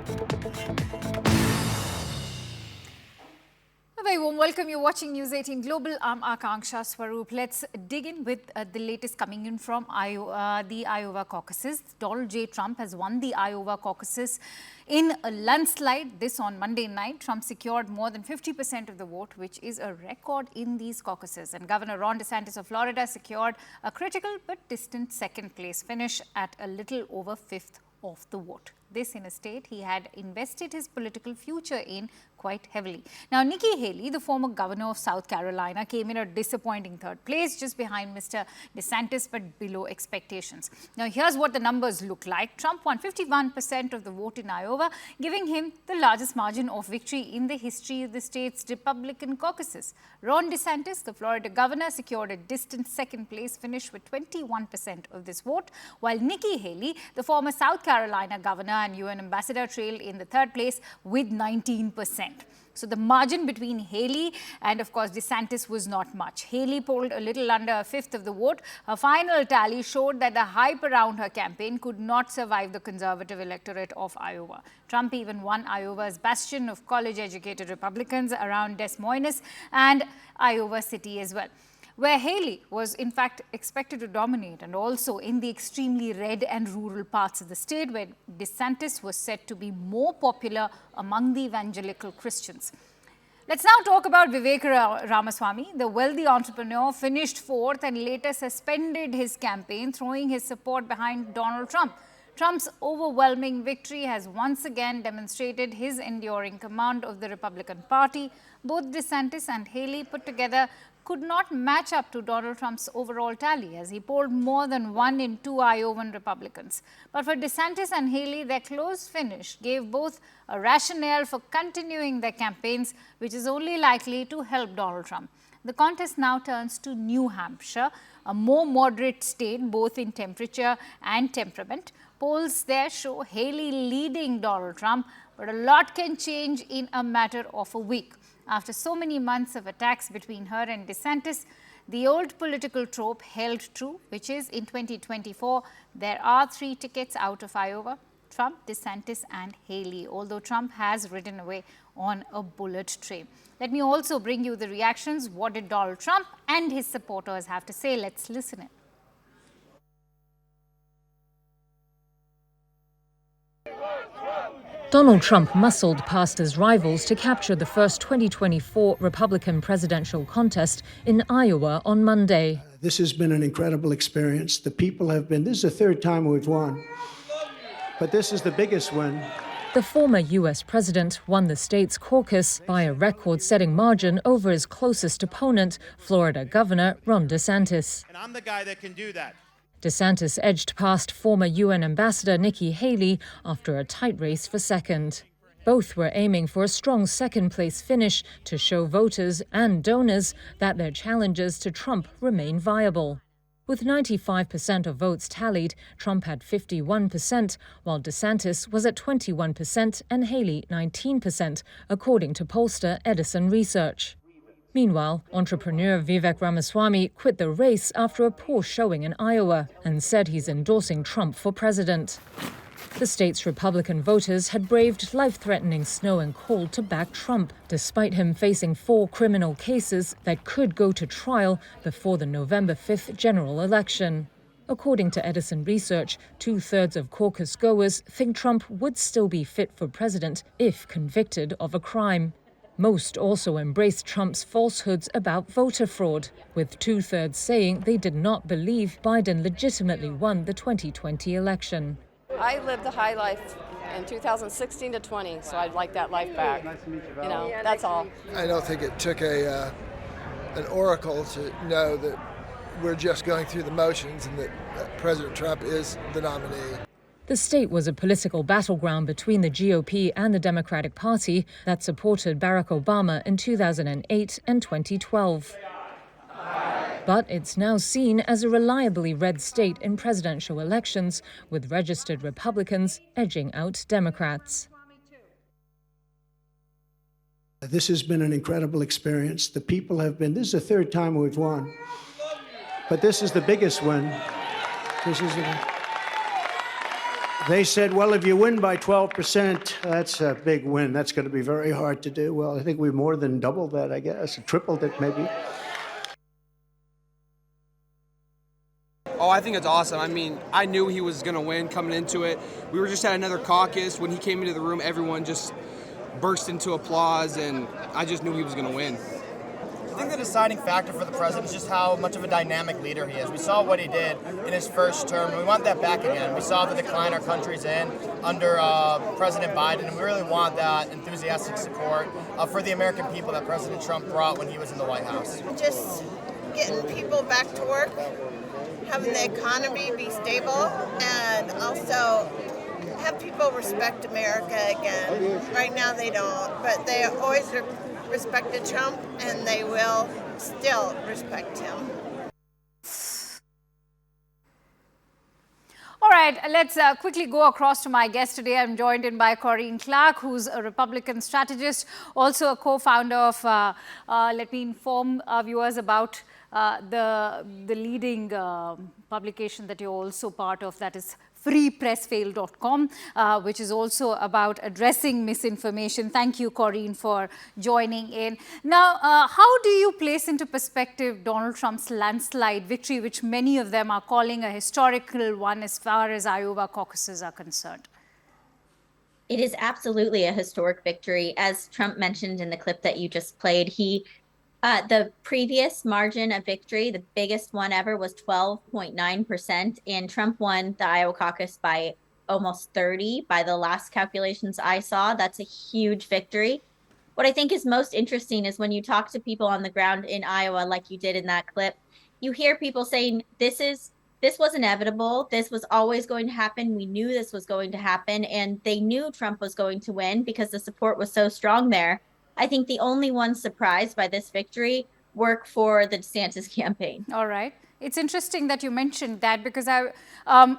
A very warm welcome. You're watching News 18 Global. I'm Akanksha Swaroop. Let's dig in with the latest coming in from the Iowa caucuses. Donald J. Trump has won the Iowa caucuses in a landslide. This on Monday night. Trump secured more than 50% of the vote, which is a record in these caucuses. And Governor Ron DeSantis of Florida secured a critical but distant second place finish at a little over fifth of the vote. This in a state he had invested his political future in quite heavily. Now, Nikki Haley, the former governor of South Carolina, came in a disappointing third place, just behind Mr. DeSantis, but below expectations. Now, here's what the numbers look like. Trump won 51% of the vote in Iowa, giving him the largest margin of victory in the history of the state's Republican caucuses. Ron DeSantis, the Florida governor, secured a distant second place finish with 21% of this vote, while Nikki Haley, the former South Carolina governor and UN ambassador, trailed in the third place with 19%. So the margin between Haley and, of course, DeSantis was not much. Haley polled a little under a fifth of the vote. Her final tally showed that the hype around her campaign could not survive the conservative electorate of Iowa. Trump even won Iowa's bastion of college-educated Republicans around Des Moines and Iowa City as well, where Haley was in fact expected to dominate, and also in the extremely red and rural parts of the state where DeSantis was said to be more popular among the evangelical Christians. Let's now talk about Vivek Ramaswamy. The wealthy entrepreneur finished fourth and later suspended his campaign, throwing his support behind Donald Trump. Trump's overwhelming victory has once again demonstrated his enduring command of the Republican Party. Both DeSantis and Haley put together could not match up to Donald Trump's overall tally, as he polled more than 1 in 2 Iowan Republicans. But for DeSantis and Haley, their close finish gave both a rationale for continuing their campaigns, which is only likely to help Donald Trump. The contest now turns to New Hampshire, a more moderate state both in temperature and temperament. Polls there show Haley leading Donald Trump, but a lot can change in a matter of a week. After so many months of attacks between her and DeSantis, the old political trope held true, which is in 2024, there are 3 tickets out of Iowa: Trump, DeSantis and Haley, although Trump has ridden away on a bullet train. Let me also bring you the reactions. What did Donald Trump and his supporters have to say? Let's listen in. Donald Trump muscled past his rivals to capture the first 2024 Republican presidential contest in Iowa on Monday. This has been an incredible experience. The people have been, this is the third time we've won, but this is the biggest win. The former U.S. president won the state's caucus by a record-setting margin over his closest opponent, Florida Governor Ron DeSantis. And I'm the guy that can do that. DeSantis edged past former UN Ambassador Nikki Haley after a tight race for second. Both were aiming for a strong second-place finish to show voters and donors that their challenges to Trump remain viable. With 95% of votes tallied, Trump had 51%, while DeSantis was at 21% and Haley 19%, according to pollster Edison Research. Meanwhile, entrepreneur Vivek Ramaswamy quit the race after a poor showing in Iowa and said he's endorsing Trump for president. The state's Republican voters had braved life-threatening snow and cold to back Trump, despite him facing 4 criminal cases that could go to trial before the November 5th general election. According to Edison Research, 2/3 of caucus goers think Trump would still be fit for president if convicted of a crime. Most also embraced Trump's falsehoods about voter fraud, with 2/3 saying they did not believe Biden legitimately won the 2020 election. I lived the high life in 2016 to 20, so I'd like that life back. Nice to meet you, Val. That's all. I don't think it took an oracle to know that we're just going through the motions and that President Trump is the nominee. The state was a political battleground between the GOP and the Democratic Party that supported Barack Obama in 2008 and 2012. But it's now seen as a reliably red state in presidential elections, with registered Republicans edging out Democrats. This has been an incredible experience. The people have been, this is the third time we've won, but this is the biggest win. This is They said, well, if you win by 12%, that's a big win. That's going to be very hard to do. Well, I think we more than doubled that, I guess, tripled it maybe. Oh, I think it's awesome. I mean, I knew he was going to win coming into it. We were just at another caucus. When he came into the room, everyone just burst into applause, and I just knew he was going to win. I think the deciding factor for the president is just how much of a dynamic leader he is. We saw what he did in his first term, and we want that back again. We saw the decline our country's in under President Biden, and we really want that enthusiastic support for the American people that President Trump brought when he was in the White House. Just getting people back to work, having the economy be stable, and also have people respect America again. Right now they don't, but they always respected Trump, and they will still respect him. All right, let's quickly go across to my guest today. I'm joined in by Corinne Clark, who's a Republican strategist, also a co-founder of, let me inform our viewers about the leading publication that you're also part of, that is freepressfail.com, which is also about addressing misinformation. Thank you, Corinne, for joining in. Now, how do you place into perspective Donald Trump's landslide victory, which many of them are calling a historical one as far as Iowa caucuses are concerned? It is absolutely a historic victory. As Trump mentioned in the clip that you just played, the previous margin of victory, the biggest one ever, was 12.9%, and Trump won the Iowa caucus by almost 30 by the last calculations I saw. That's a huge victory. What I think is most interesting is when you talk to people on the ground in Iowa, like you did in that clip, you hear people saying, this was inevitable. This was always going to happen. We knew this was going to happen, and they knew Trump was going to win because the support was so strong there. I think the only ones surprised by this victory work for the DeSantis campaign. All right. It's interesting that you mentioned that, because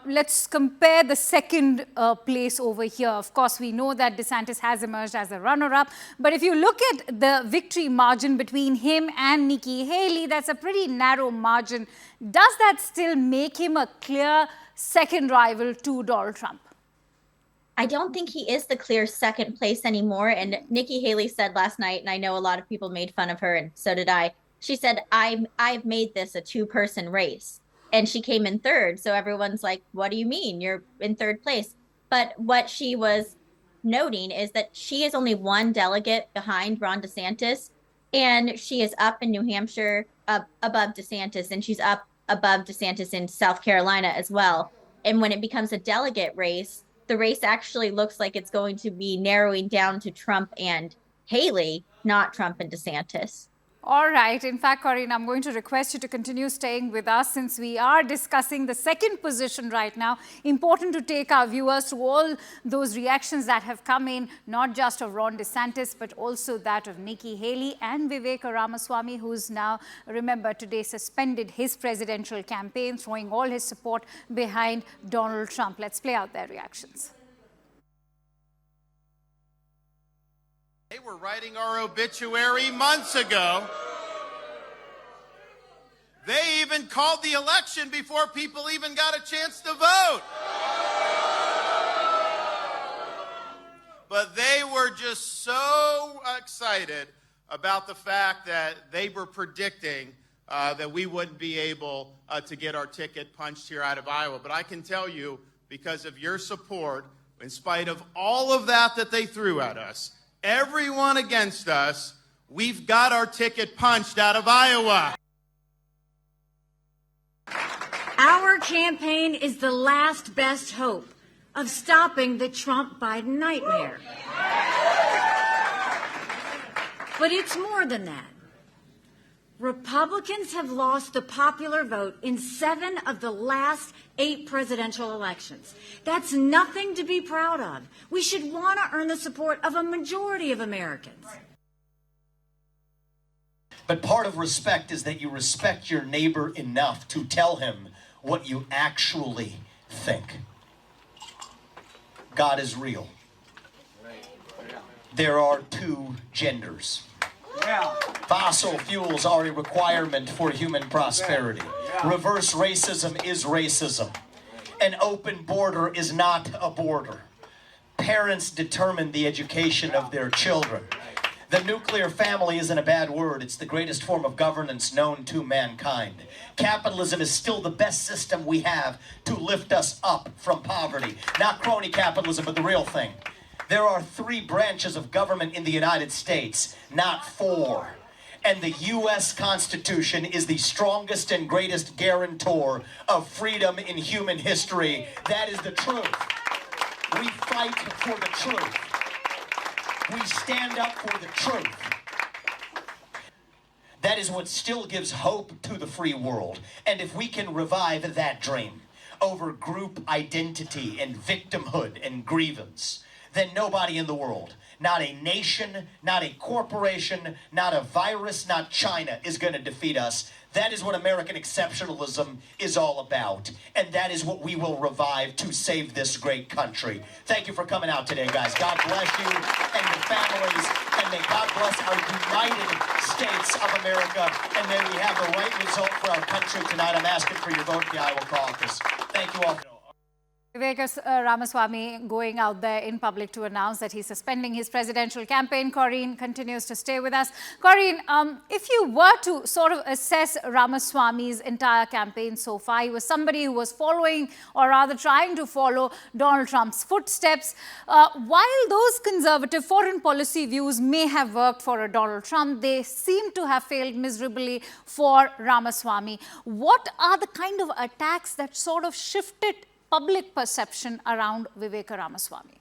let's compare the second place over here. Of course, we know that DeSantis has emerged as a runner-up, but if you look at the victory margin between him and Nikki Haley, that's a pretty narrow margin. Does that still make him a clear second rival to Donald Trump? I don't think he is the clear second place anymore. And Nikki Haley said last night, and I know a lot of people made fun of her, and so did I. She said, I've made this a two-person race. And she came in third. So everyone's like, what do you mean? You're in third place. But what she was noting is that she is only one delegate behind Ron DeSantis. And she is up in New Hampshire above DeSantis. And she's up above DeSantis in South Carolina as well. And when it becomes a delegate race, the race actually looks like it's going to be narrowing down to Trump and Haley, not Trump and DeSantis. All right. In fact, Corinne, I'm going to request you to continue staying with us since we are discussing the second position right now. Important to take our viewers through all those reactions that have come in, not just of Ron DeSantis, but also that of Nikki Haley and Vivek Ramaswamy, who's now, remember, today suspended his presidential campaign, throwing all his support behind Donald Trump. Let's play out their reactions. They were writing our obituary months ago. They even called the election before people even got a chance to vote. But they were just so excited about the fact that they were predicting that we wouldn't be able to get our ticket punched here out of Iowa. But I can tell you, because of your support, in spite of all of that they threw at us, everyone against us, we've got our ticket punched out of Iowa. Our campaign is the last best hope of stopping the Trump-Biden nightmare. But it's more than that. Republicans have lost the popular vote in 7 of the last 8 presidential elections. That's nothing to be proud of. We should want to earn the support of a majority of Americans. But part of respect is that you respect your neighbor enough to tell him what you actually think. God is real. There are 2 genders. Fossil fuels are a requirement for human prosperity. Reverse racism is racism. An open border is not a border. Parents determine the education of their children. The nuclear family isn't a bad word. It's the greatest form of governance known to mankind. Capitalism is still the best system we have to lift us up from poverty. Not crony capitalism, but the real thing. There are 3 branches of government in the United States, not 4. And the U.S. Constitution is the strongest and greatest guarantor of freedom in human history. That is the truth. We fight for the truth. We stand up for the truth. That is what still gives hope to the free world. And if we can revive that dream over group identity and victimhood and grievance, then nobody in the world, not a nation, not a corporation, not a virus, not China, is going to defeat us. That is what American exceptionalism is all about. And that is what we will revive to save this great country. Thank you for coming out today, guys. God bless you and your families. And may God bless our United States of America. And may we have the right result for our country tonight. I'm asking for your vote in the Iowa caucus. Thank you all. Vivek Ramaswamy going out there in public to announce that he's suspending his presidential campaign. Corinne continues to stay with us. Corinne, if you were to sort of assess Ramaswamy's entire campaign so far, he was somebody who was following, or rather trying to follow, Donald Trump's footsteps. While those conservative foreign policy views may have worked for Donald Trump, they seem to have failed miserably for Ramaswamy. What are the kind of attacks that sort of shifted public perception around Vivek Ramaswamy?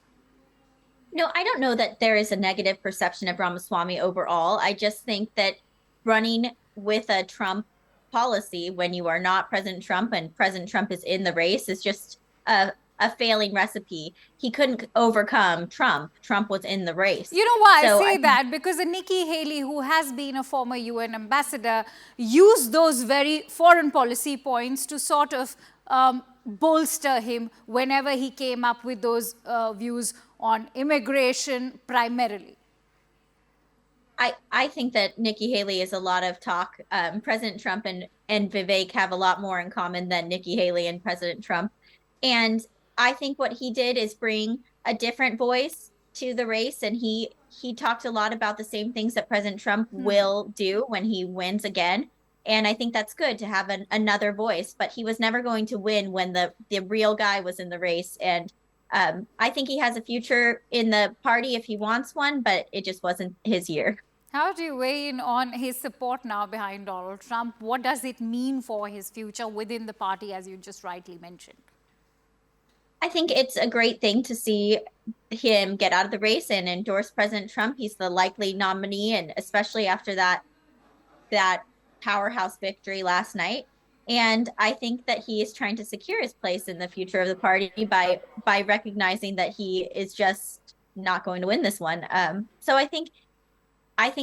No, I don't know that there is a negative perception of Ramaswamy overall. I just think that running with a Trump policy when you are not President Trump and President Trump is in the race is just a failing recipe. He couldn't overcome Trump. Trump was in the race. You know why I say that? Because Nikki Haley, who has been a former UN ambassador, used those very foreign policy points to sort of bolster him whenever he came up with those views on immigration primarily. I think that Nikki Haley is a lot of talk. President Trump and Vivek have a lot more in common than Nikki Haley and President Trump. And I think what he did is bring a different voice to the race. And he talked a lot about the same things that President Trump will do when he wins again. And I think that's good to have another voice, but he was never going to win when the real guy was in the race. And I think he has a future in the party if he wants one, but it just wasn't his year. How do you weigh in on his support now behind Donald Trump? What does it mean for his future within the party, as you just rightly mentioned? I think it's a great thing to see him get out of the race and endorse President Trump. He's the likely nominee, and especially after that powerhouse victory last night. And I think that he is trying to secure his place in the future of the party by recognizing that he is just not going to win this one. So I think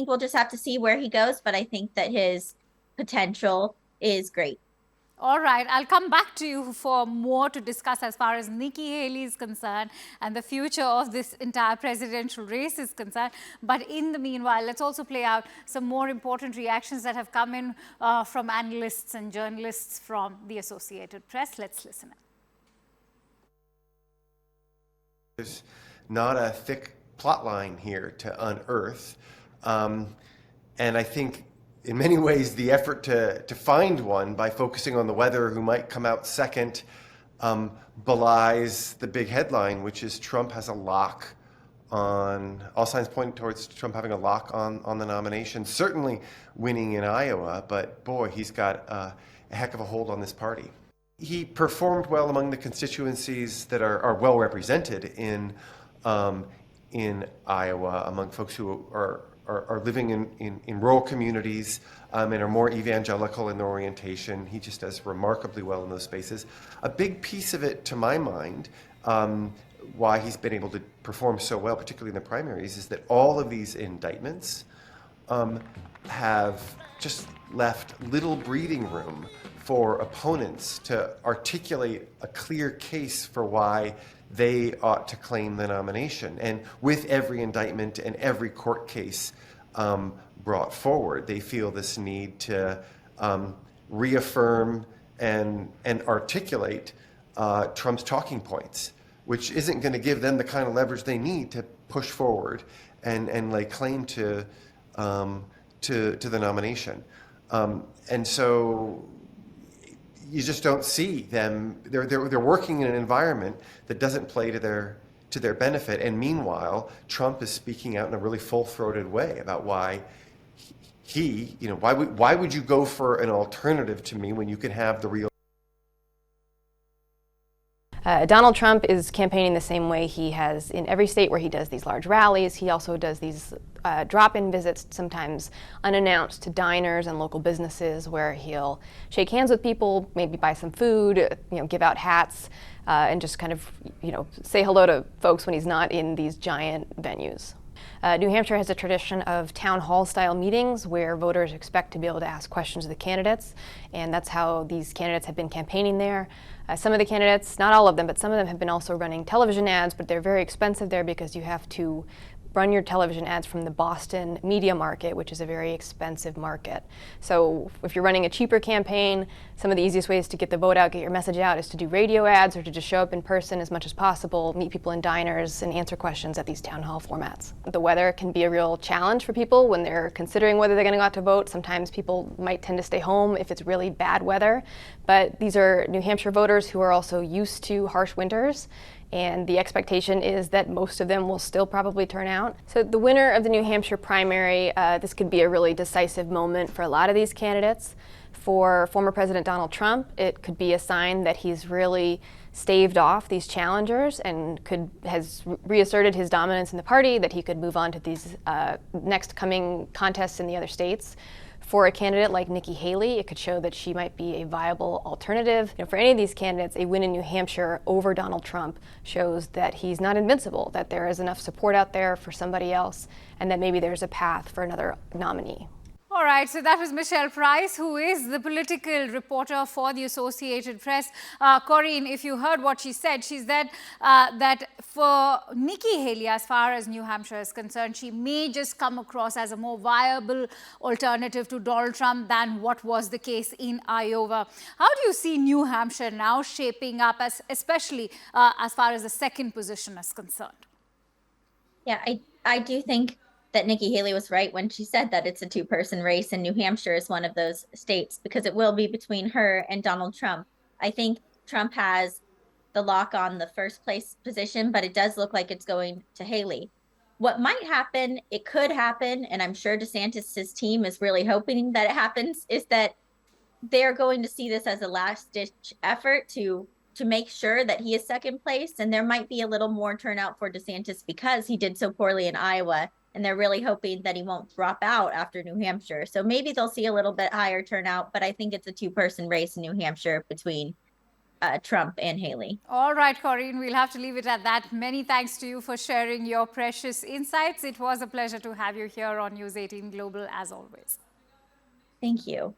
we'll just have to see where he goes, but I think that his potential is great. All right, I'll come back to you for more to discuss as far as Nikki Haley is concerned and the future of this entire presidential race is concerned. But in the meanwhile, let's also play out some more important reactions that have come in from analysts and journalists from the Associated Press. Let's listen. There's not a thick plot line here to unearth. And I think in many ways, the effort to find one by focusing on the weather who might come out second belies the big headline, which is Trump has a lock on, all signs point towards Trump having a lock on the nomination, certainly winning in Iowa, but boy, he's got a heck of a hold on this party. He performed well among the constituencies that are well represented in Iowa, among folks who are living in rural communities and are more evangelical in their orientation. He just does remarkably well in those spaces. A big piece of it, to my mind, why he's been able to perform so well, particularly in the primaries, is that all of these indictments have just left little breathing room for opponents to articulate a clear case for why they ought to claim the nomination. And with every indictment and every court case brought forward, they feel this need to reaffirm and articulate Trump's talking points, which isn't going to give them the kind of leverage they need to push forward and lay claim to the nomination. And so you just don't see them. They're working in an environment that doesn't play to their benefit. And meanwhile, Trump is speaking out in a really full-throated way about why why would you go for an alternative to me when you can have the real. Donald Trump is campaigning the same way he has in every state where he does these large rallies. He also does these drop-in visits, sometimes unannounced, to diners and local businesses where he'll shake hands with people, maybe buy some food, give out hats, and just kind of, say hello to folks when he's not in these giant venues. New Hampshire has a tradition of town hall style meetings where voters expect to be able to ask questions of the candidates, and that's how these candidates have been campaigning there. Some of the candidates, not all of them, but some of them have been also running television ads, but they're very expensive there because you have to run your television ads from the Boston media market, which is a very expensive market. So if you're running a cheaper campaign, some of the easiest ways to get the vote out, get your message out, is to do radio ads or to just show up in person as much as possible, meet people in diners, and answer questions at these town hall formats. The weather can be a real challenge for people when they're considering whether they're going to go out to vote. Sometimes people might tend to stay home if it's really bad weather, but these are New Hampshire voters who are also used to harsh winters, and the expectation is that most of them will still probably turn out. So the winner of the New Hampshire primary, this could be a really decisive moment for a lot of these candidates. For former President Donald Trump, it could be a sign that he's really staved off these challengers and has reasserted his dominance in the party, that he could move on to these next coming contests in the other states. For a candidate like Nikki Haley, it could show that she might be a viable alternative. For any of these candidates, a win in New Hampshire over Donald Trump shows that he's not invincible, that there is enough support out there for somebody else, and that maybe there's a path for another nominee. All right, so that was Michelle Price, who is the political reporter for the Associated Press. Corinne, if you heard what she said that for Nikki Haley, as far as New Hampshire is concerned, she may just come across as a more viable alternative to Donald Trump than what was the case in Iowa. How do you see New Hampshire now shaping up, especially as far as the second position is concerned? Yeah, I do think that Nikki Haley was right when she said that it's a two-person race, and New Hampshire is one of those states because it will be between her and Donald Trump. I think Trump has the lock on the first place position, but it does look like it's going to Haley. What might happen, it could happen, and I'm sure DeSantis' team is really hoping that it happens, is that they're going to see this as a last-ditch effort to make sure that he is second place, and there might be a little more turnout for DeSantis because he did so poorly in Iowa, and they're really hoping that he won't drop out after New Hampshire. So maybe they'll see a little bit higher turnout, but I think it's a two-person race in New Hampshire between Trump and Haley. All right, Corinne, we'll have to leave it at that. Many thanks to you for sharing your precious insights. It was a pleasure to have you here on News 18 Global, as always. Thank you.